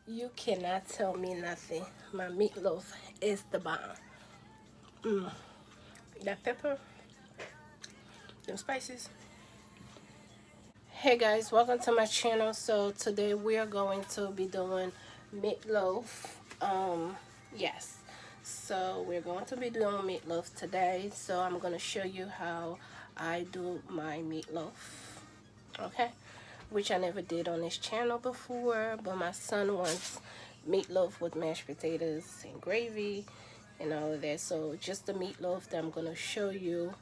You cannot tell me nothing. My meatloaf is the bomb. That pepper, them spices. Hey guys, welcome to my channel. So today we are going to be doing meatloaf. Yes. So we're going to be doing meatloaf today. So I'm going to show you how I do my meatloaf. Okay? Which I never did on this channel before, but my son wants meatloaf with mashed potatoes and gravy and all of that. So just the meatloaf that I'm going to show you,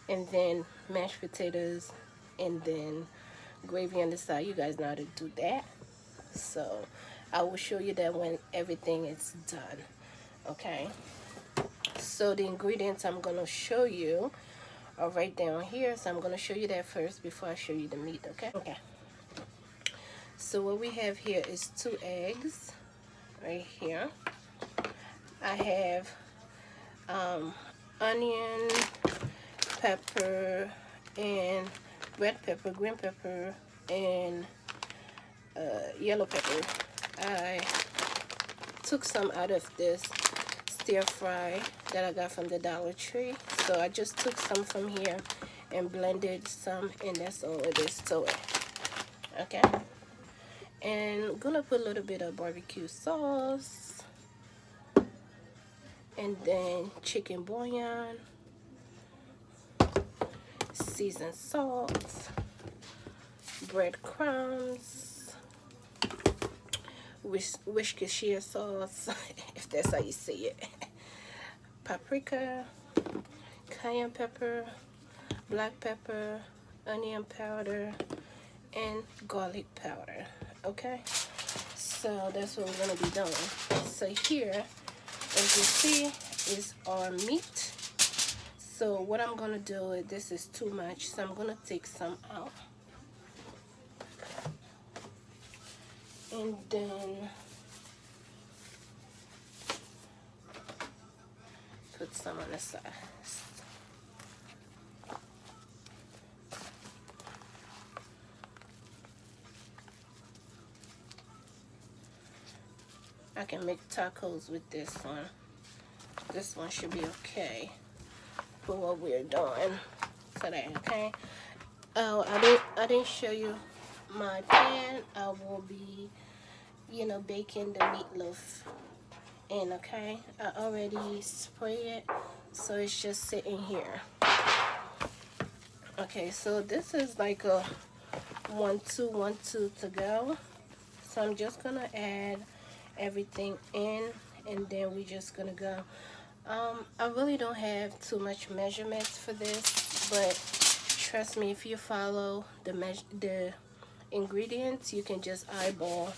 and then mashed potatoes, and then gravy on the side. You guys know how to do that. So I will show you that when everything is done. Okay? So the ingredients I'm going to show you are right down here. So I'm going to show you that first before I show you the meat. Okay? Okay. So what we have here is 2 eggs right here. I have onion, pepper, and red pepper, green pepper, and yellow pepper. I took some out of this stir fry that I got from the Dollar Tree. So I just took some from here and blended some, and that's all it is to it. Okay? And I'm gonna put a little bit of barbecue sauce, and then chicken bouillon, seasoned salt, breadcrumbs, Worcestershire sauce, if that's how you say it, paprika, cayenne pepper, black pepper, onion powder, and garlic powder. Okay, so that's what we're gonna be doing. So here, as you see, is our meat. So what I'm gonna do is, this is too much, so I'm gonna take some out, and then put some on the side. I can make tacos with this one. This one should be okay for what we're doing today. Okay. Oh, I didn't show you my pan. I will be, baking the meatloaf in. Okay. I already sprayed it, so it's just sitting here. Okay. So this is like a 1-2, 1-2 to go. So I'm just gonna add everything in, and then we're just gonna go. I really don't have too much measurements for this, but trust me, if you follow the ingredients, you can just eyeball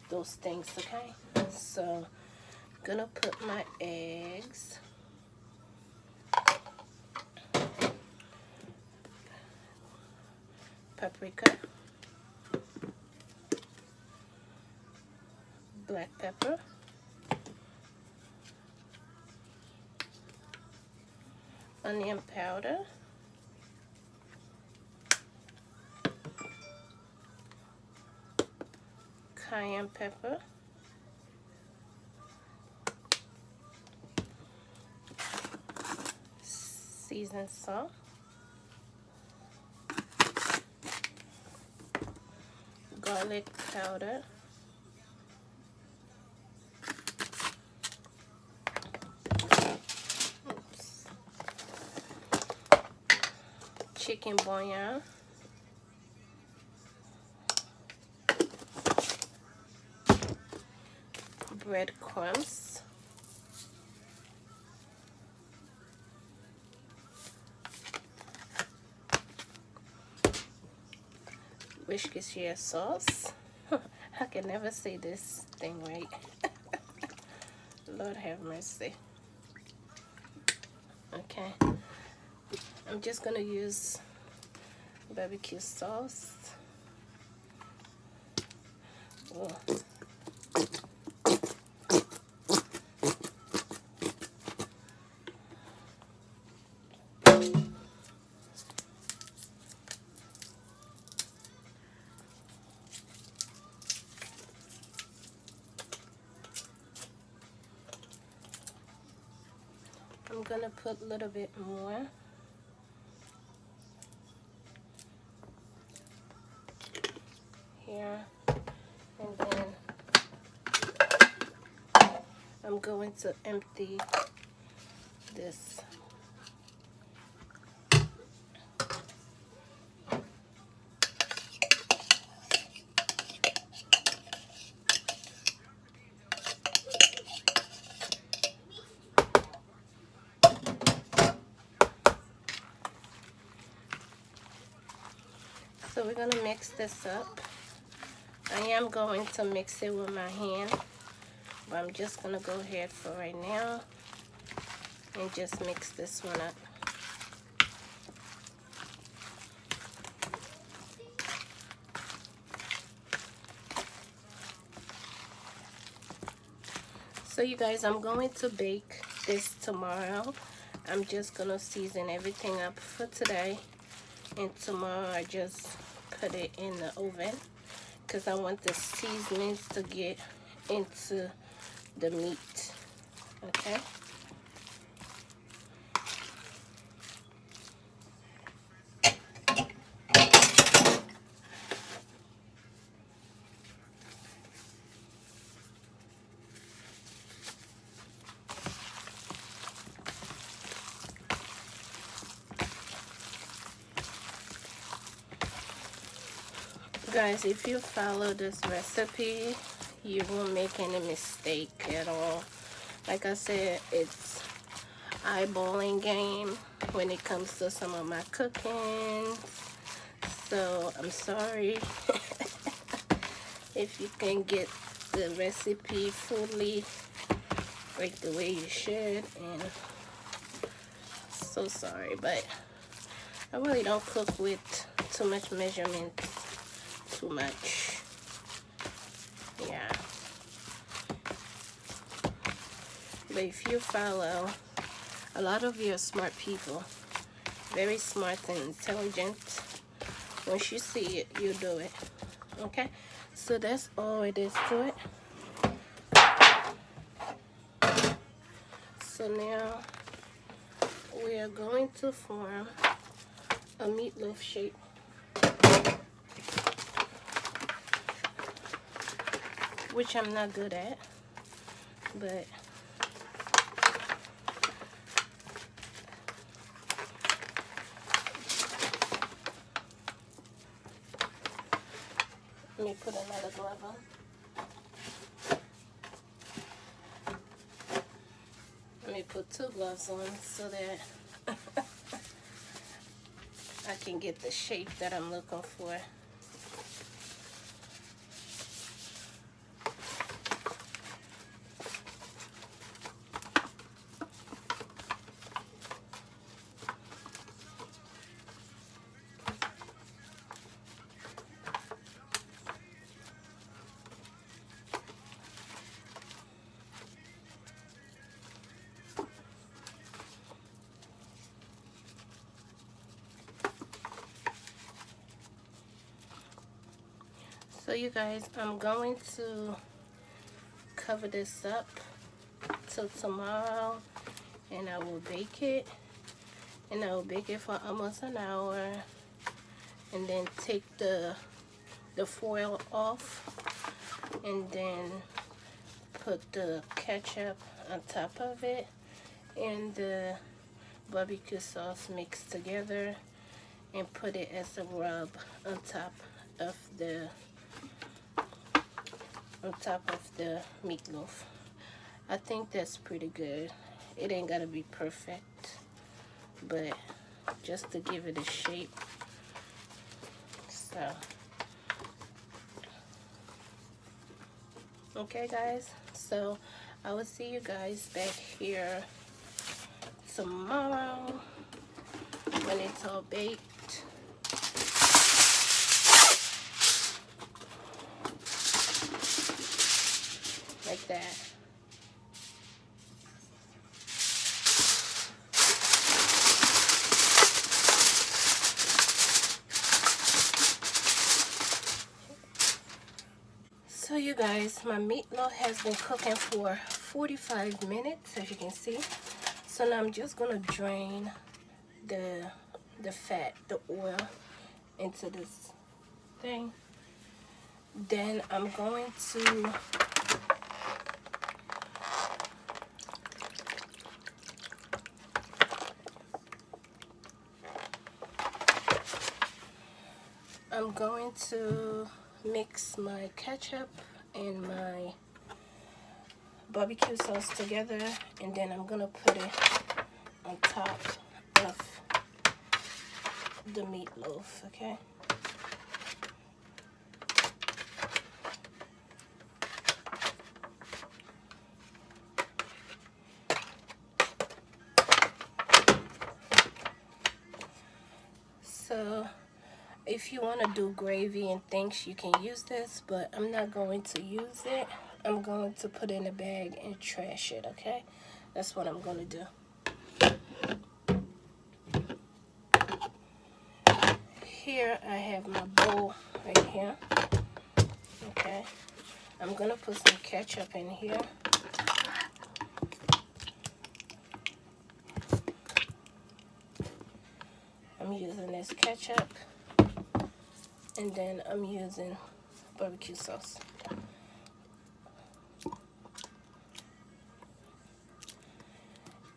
those things. Okay, so I'm gonna put my eggs, paprika, black pepper, onion powder, cayenne pepper, seasoned salt, garlic powder, chicken bouillon, breadcrumbs, Worcestershire sauce. I can never say this thing right. Lord have mercy. Okay, I'm just gonna use barbecue sauce. Oh. gonna put a little bit more. Here, and then I'm going to empty this. So we're gonna mix this up. I am going to mix it with my hand, but I'm just gonna go ahead for right now and just mix this one up. So you guys, I'm going to bake this tomorrow. I'm just gonna season everything up for today, and tomorrow I just put it in the oven because I want the seasonings to get into the meat. Okay. Guys, if you follow this recipe, you won't make any mistake at all. Like I said, it's eyeballing game when it comes to some of my cooking. So I'm sorry if you can get the recipe fully like the way you should, and so sorry, but I really don't cook with too much measurements. Too much. Yeah. But if you follow, a lot of you are smart people, very smart and intelligent. Once you see it, you do it. Okay? So that's all it is to it. So now we are going to form a meatloaf shape. Which I'm not good at, but let me put another glove on. Let me put 2 gloves on so that I can get the shape that I'm looking for. So you guys, I'm going to cover this up till tomorrow, and I will bake it, and I will bake it for almost an hour, and then take the foil off, and then put the ketchup on top of it and the barbecue sauce mixed together, and put it as a rub on top of the meatloaf. I think that's pretty good. It ain't gotta be perfect, but just to give it a shape. So okay guys, so I will see you guys back here tomorrow when it's all baked. Like that. So you guys, my meatloaf has been cooking for 45 minutes, as you can see. So now I'm just gonna drain the fat, the oil, into this thing. Then I'm going to mix my ketchup and my barbecue sauce together, and then I'm gonna put it on top of the meatloaf, okay? So if you want to do gravy and things, you can use this, but I'm not going to use it. I'm going to put it in a bag and trash it, okay? That's what I'm going to do. Here I have my bowl right here, okay? I'm going to put some ketchup in here. I'm using this ketchup, and then I'm using barbecue sauce.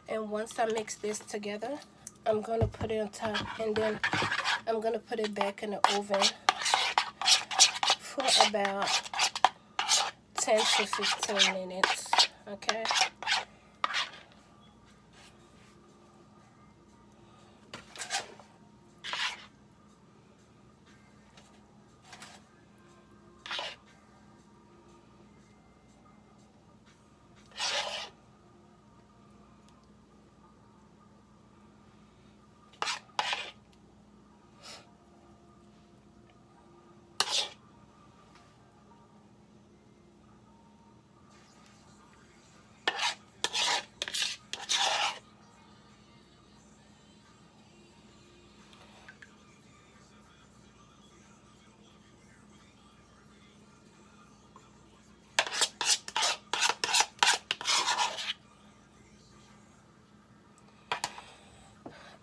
And once I mix this together, I'm going to put it on top, and then I'm going to put it back in the oven for about 10 to 15 minutes, okay?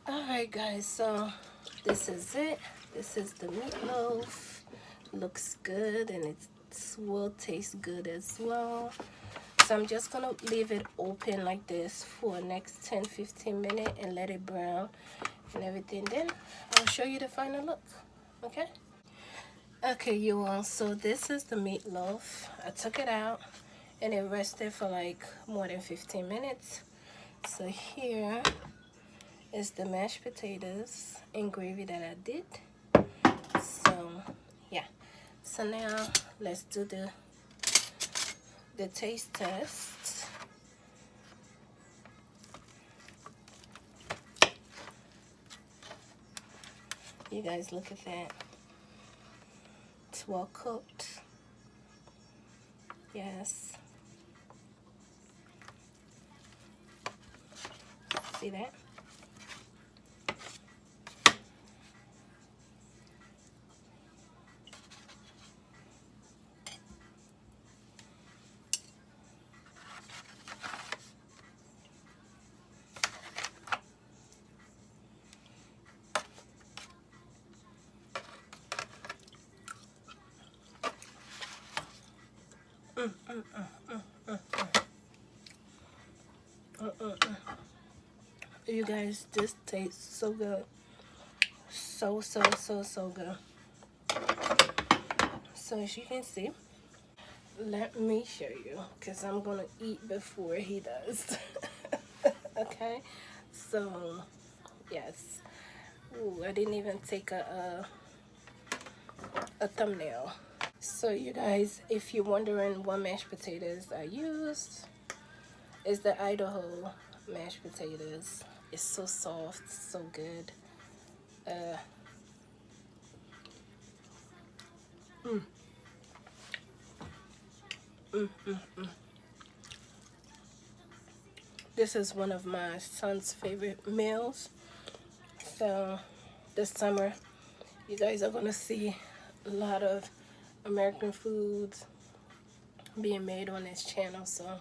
Alright guys, so this is it. This is the meatloaf. Looks good, and it will taste good as well. So I'm just gonna leave it open like this for the next 10-15 minutes and let it brown and everything. Then I'll show you the final look, okay? Okay, you all, so this is the meatloaf. I took it out and it rested for like more than 15 minutes. So here is the mashed potatoes and gravy that I did. So yeah, so now let's do the taste test. You guys, look at that. It's well cooked. Yes. See that? You guys, this tastes so good. So good. So as you can see, let me show you, because I'm gonna eat before he does. Okay, so yes. Ooh, I didn't even take a thumbnail. So you guys, if you're wondering what mashed potatoes I used, is the Idaho mashed potatoes. It's so soft, so good. This is one of my son's favorite meals. So this summer, you guys are gonna see a lot of American foods being made on this channel. So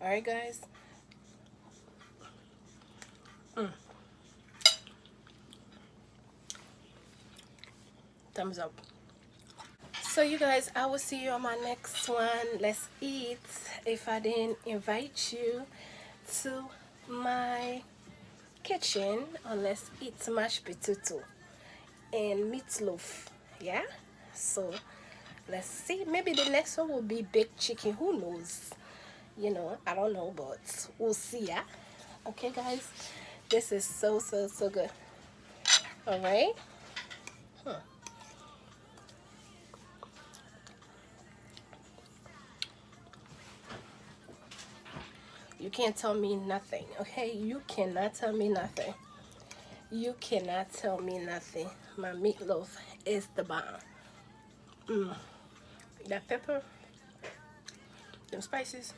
alright guys, Thumbs up. So you guys, I will see you on my next one. Let's eat. If I didn't invite you to my kitchen, let's eat mashed potato and meatloaf. Yeah, so let's see. Maybe the next one will be baked chicken. Who knows? You know, I don't know, but we'll see. Yeah. Okay, guys, this is so good. All right. You can't tell me nothing. Okay, you cannot tell me nothing. You cannot tell me nothing. My meatloaf is the bomb. That pepper, them spices.